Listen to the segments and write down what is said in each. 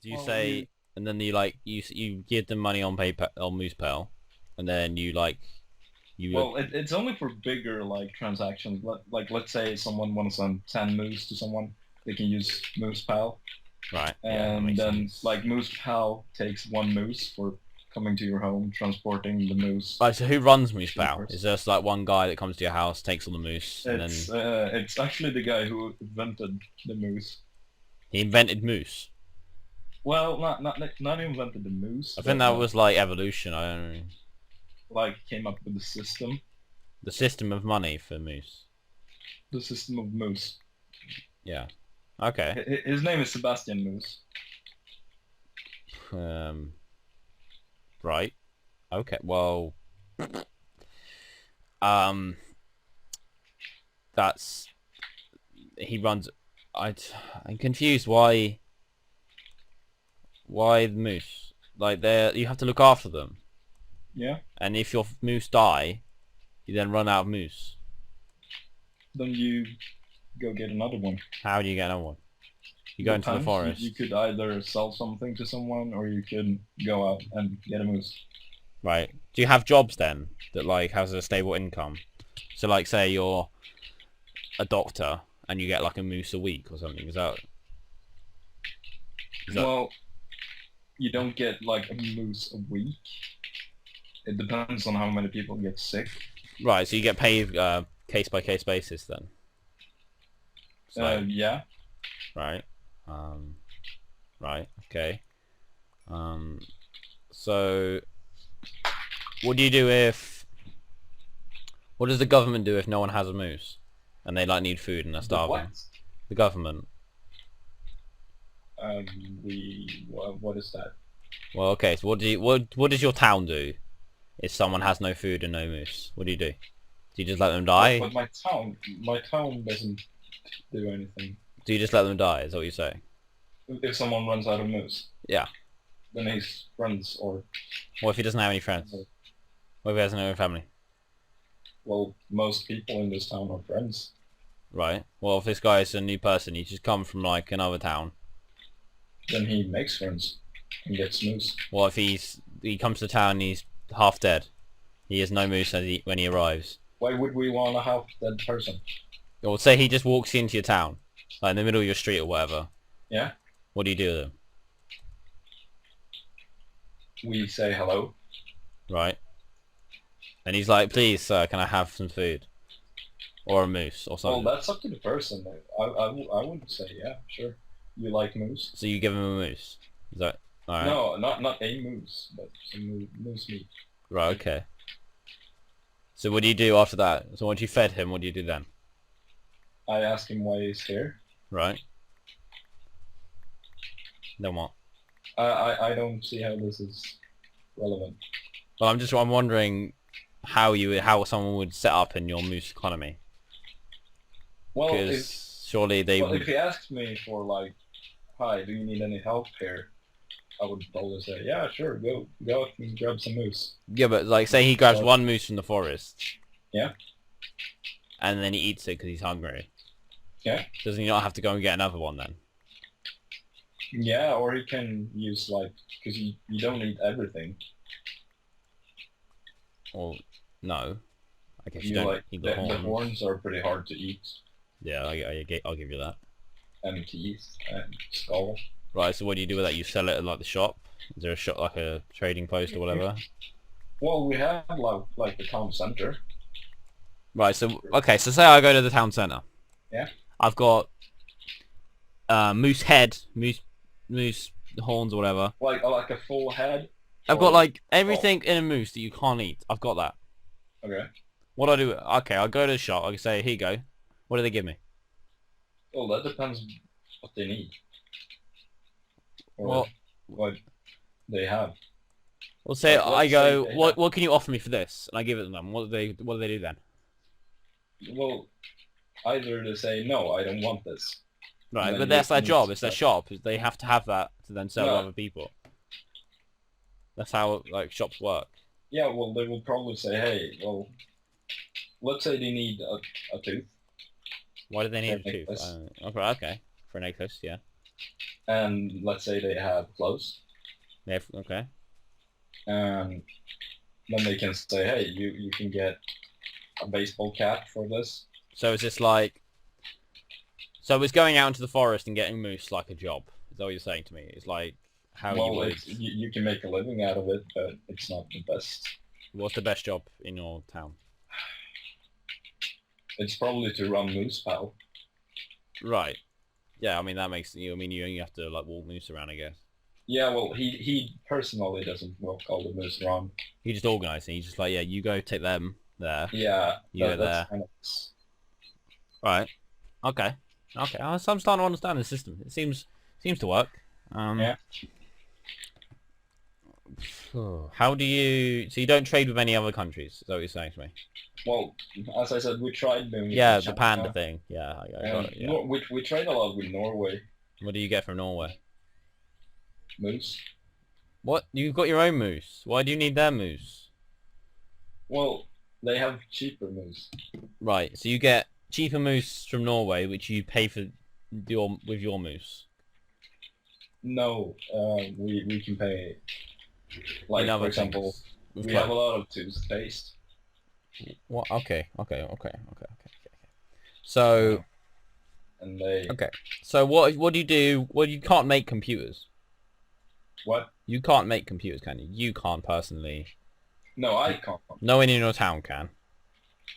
Do you Well, say, and then you give them money on PayPal on MoosePal, and then you it's only for bigger like transactions. Like let's say someone wants to send 10 moose to someone, they can use Moose Pal, right? Yeah, that and makes then sense. like Moose Pal takes one moose for coming to your home, transporting the moose Right. So who runs to the MoosePal? Is person. there just like one guy that comes to your house, takes all the moose, and then It's actually the guy who invented the moose. he invented moose? Well, not invented the moose, I think but that was like evolution. I don't know. like came up with the system, The system of money for moose. of moose. Yeah. Okay. His name is Sebastian Moose. Um. Right. Okay. Well. Um. That's he runs. I. I'm confused. Why the moose? Like they you have to look after them, Yeah. and if your moose die, you then run out of moose. Then you go get another one. How do you get another one? You go into the Depends. You forest, could either sell something to someone or you could go out and get a moose. right? Do you have jobs then that like has a stable income? So like say you're a doctor and you get like a moose a week or something. Is that Well, you don't get like a moose a week. It depends on how many people get sick. right? So you get paid case by case basis then. It's like Yeah. right, um, right, okay. Um, so what do you do if what does the government do if no one has a moose and they like need food and they're The what? starving? The government. Um, what is that? Well, okay. So what does your town do if someone has no food and no moose? What do you do? Do you just let them die? But my town doesn't do anything. Do you just let them die? Is that what you say? If someone runs out of moose, Yeah. then his friends or What if he doesn't have any friends? What if he has no family? well, most people in this town are friends. Right. Well, if this guy is a new person, he's just come from like another town. Then he makes friends and gets moose. What if he comes to town and he's half dead? He has no moose when he arrives. Why would we want a half dead person? Or say he just walks into your town, like in the middle of your street or whatever. Yeah, What do you do with him? we say hello. Right. And he's like, please, sir, can I have some food? Or a moose or Well, something. that's up to the person. I wouldn't say yeah, sure. You like moose? So you give him a moose. Is that alright? No, not a moose, but some moose meat. Right, okay. So what do you do after that? So once you fed him, what do you do then? I ask him why he's here. Right? Then what? I don't see how this is relevant. Well, I'm wondering how someone would set up in your moose economy. Well, Because surely they if would. he asks me for like, hi, do you need any help here? I would probably say, yeah, sure, go out and grab some moose. Yeah, but like say he grabs But one moose from the forest. yeah, And then he eats it because he's hungry. yeah, Doesn't he not have to go and get another one then? yeah, or he can use like because you don't eat everything. Or no? I guess you You don't like eat the the horns. horns are pretty hard to eat, Yeah, I'll give you that. and teeth and skull. Right, so what do you do with that? You sell it at like the shop? Is there a shop like a trading post or whatever? Well, we have like the town center. Right, so okay, so say I go to the town centre. Yeah. I've got moose head, moose horns or whatever. Like a full head. I've got Or like oh, everything in a moose that you can't eat. I've got that. okay. What do I do? Okay, I'll go to the shop. I can say, here you go. What do they give me? Well, that depends what they need or Well, what they have. we'll say Like, I let's say go. they What have. what can you offer me for this? And I give it to them. What do they do then? Well, either they say no, I don't want this. And Right, then but that's their you need job. to It's their start. shop. They have to have that to then sell to No, other people. That's how like shops work. yeah, well, they will probably say, hey, well, let's say they need a tooth Why do they for need a a tooth? necklace. Okay, for a necklace, yeah. and let's say they have clothes, Okay. and then they can say, hey, you can get a baseball cap for this. So is this like... So it's going out into the forest and getting moose like a job? Is that what you're saying to me? It's like how you Well, would... you can make a living out of it, but it's not the best. What's the best job in your town? It's probably to run moose pal. Right. Yeah, I mean that makes you. I mean you only have to like walk moose around, I guess. Yeah, well, he personally doesn't walk all the moose around. He just organises. He's just like, yeah, you go take them there. Yeah, You go there. Kind of... Right. Okay. Okay. I'm starting to understand the system. It seems to work. Yeah. How do you... So you don't trade with any other countries? Is that what you're saying to me? Well, as I said, we tried doing it Yeah, with the China, panda thing. Yeah, I got it. Yeah. we tried a lot with Norway. What do you get from Norway? Moose. What? You've got your own moose. Why do you need their moose? Well, they have cheaper moose. Right. So you get cheaper moose from Norway, which you pay for with your moose. No, we can pay. Like In other for example, things. With we what? have a lot of toothpaste. What? Okay. So And they... okay. So what do you do? Well, you can't make computers. What? You can't make computers, can you? You can't personally. No, I can't. No one in your town can.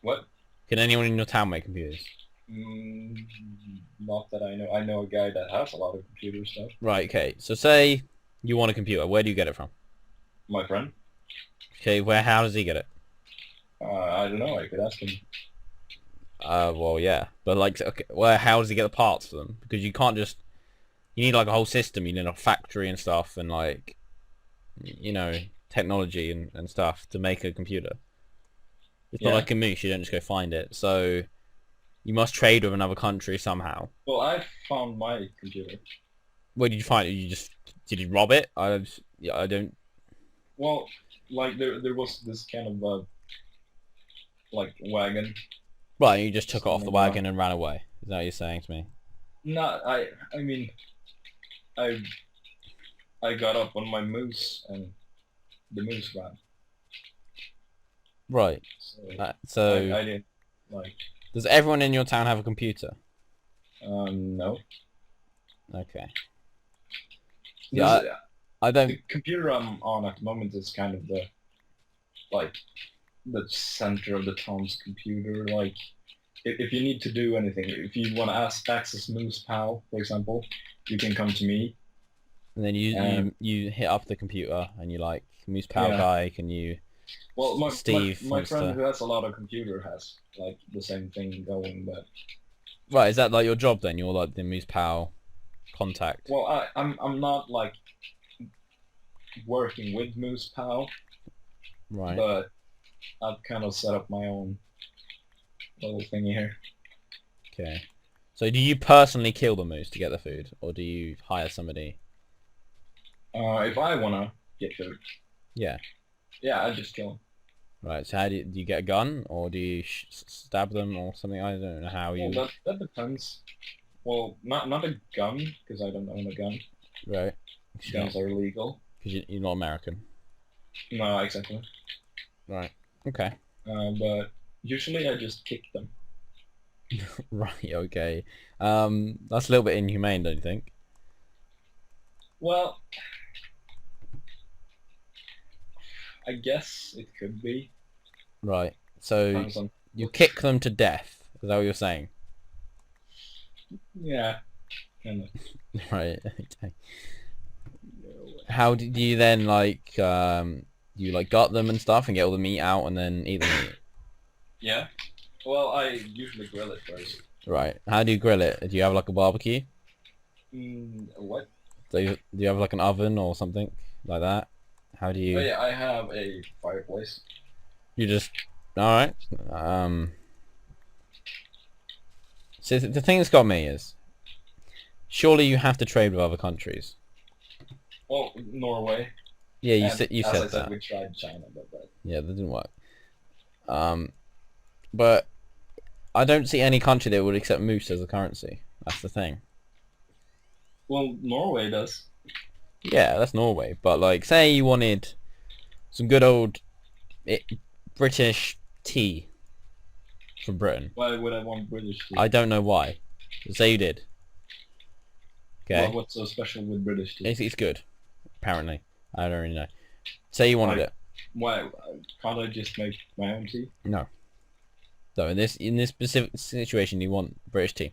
What? Can anyone in your town make computers? Not that I know. I know a guy that has a lot of computer stuff. Right. Okay. So say you want a computer. Where do you get it from? My friend. Okay. How does he get it? I don't know. I could ask him. Well, yeah, but like, okay, how does he get the parts for them? Because you can't just, you need like a whole system. You need a factory and stuff, and like, you know, technology and stuff to make a computer. It's not like a moose. You don't just go find it. So you must trade with another country somehow. Well, I found my computer. Where did you find it? Did you rob it? I don't. Well, like there was this kind of like wagon. Right, you just took it off the wagon and ran away. Is that what you're saying to me? No, I mean, I got up on my moose and the moose ran. Right. So I didn't like. Does everyone in your town have a computer? No. Okay. Yeah, I don't. The computer I'm on at the moment is kind of the center of the town's computer. Like, if you need to do anything, if you want to access Moose Pal, for example, you can come to me. And then you hit up the computer and you like, Moose Pal guy, can you... Well, my friend to... who has a lot of computer has like the same thing going, but... Right, is that like your job then? You're like the Moose Pal contact? Well, I'm not like working with Moose Pal. Right. But I've kind of set up my own little thingy here. Okay. So do you personally kill the moose to get the food, or do you hire somebody? If I wanna get food. Yeah. Yeah, I just kill them. Right. So how do you get a gun, or do you stab them, or something? I don't know how you. Well, that depends. Well, not a gun because I don't own a gun. Right. Guns are illegal. Because you're not American. No, exactly. Right. Okay. But usually I just kick them. Right. Okay. That's a little bit inhumane, don't you think? Well, I guess it could be. Right. So you kick them to death. Is that what you're saying? Yeah. Right. Okay. How did you then like you like gut them and stuff and get all the meat out and then eat the meat? Yeah. Well, I usually grill it first. Right. How do you grill it? Do you have like a barbecue? What? Do you have like an oven or something like that? How do you... Oh yeah, I have a fireplace. You just... Alright. So the thing that's got me is, surely you have to trade with other countries. Well, Norway. Yeah, you said as I said, that. we tried China, but yeah, that didn't work. But I don't see any country that would accept moose as a currency. That's the thing. Well, Norway does. Yeah, that's Norway. But like, say you wanted some good old British tea from Britain. Why would I want British tea? I don't know why. Say you did. Okay. What's so special with British tea? It's good. Apparently, I don't really know. Say you wanted Like, it. why can't I just make my own tea? No. So in this specific situation, you want British tea.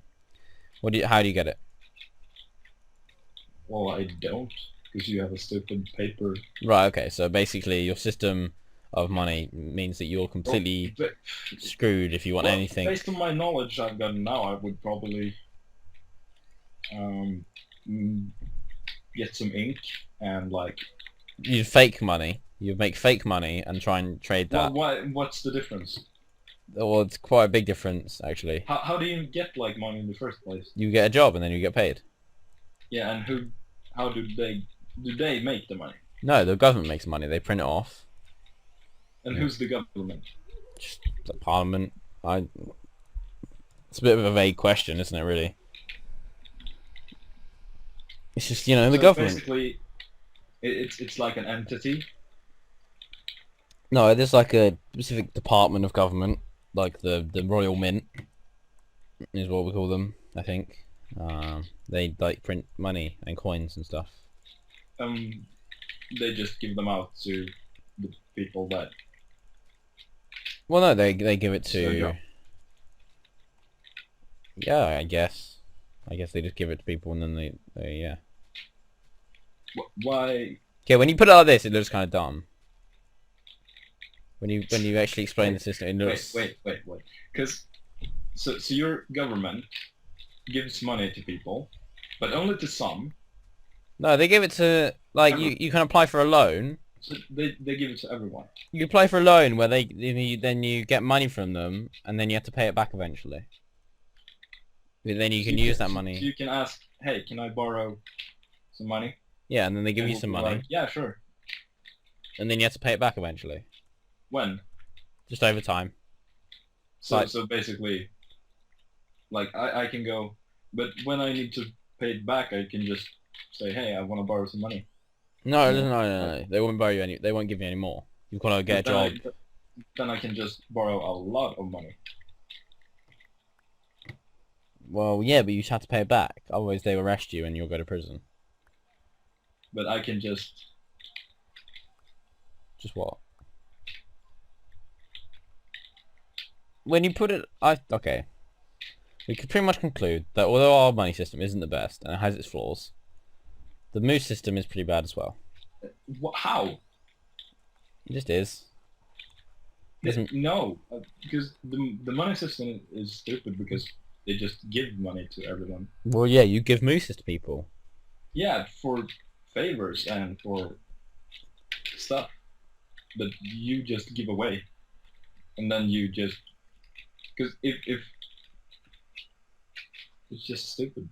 How do you get it? Well, I don't, because you have a stupid paper. Right. Okay. So basically, your system of money means that you're completely screwed if you want anything. Based on my knowledge I've got now, I would probably get some ink and like. You'd fake money. You'd make fake money and try and trade that. Well, what's the difference? Well, it's quite a big difference, actually. How do you get like money in the first place? You get a job and then you get paid. Yeah, and how do they make the money? No, the government makes money. They print it off. And who's the government? Just the parliament. It's a bit of a vague question, isn't it, really? It's just, the So government. basically, it's like an entity. No, there's like a specific department of government, like the Royal Mint is what we call them, I think. They like print money and coins and stuff. They just give them out to the people that. Well, no, they give it There you to. go. Yeah, I guess. I guess they just give it to people and then they yeah. Why? Okay, when you put it like this, it looks kind of dumb. When you actually explain the system, it looks. Wait. Because so your government gives money to people, but only to some. No, they give it to like you can apply for a loan. So they give it to everyone. You apply for a loan where then you get money from them and then you have to pay it back eventually. But then you can use that money. So you can ask, hey, can I borrow some money? Yeah, and then they give And you we'll some be money, like, yeah, sure. and then you have to pay it back eventually, When? just over time. So basically, like I can go, but when I need to pay it back, I can just say, hey, I want to borrow some money. No. They won't borrow you any. They won't give you any more. You've got to get a job. Then I can just borrow a lot of money. Well, yeah, but you just have to pay it back. Otherwise, they will arrest you and you'll go to prison. But I can just. Just what? When you put it, okay. We could pretty much conclude that although our money system isn't the best and it has its flaws, the moose system is pretty bad as well. How? It just is. No, because the money system is stupid because they just give money to everyone. Well, yeah, you give mooses to people. Yeah, for favors and for stuff that you just give away, and then you just because if it's just stupid.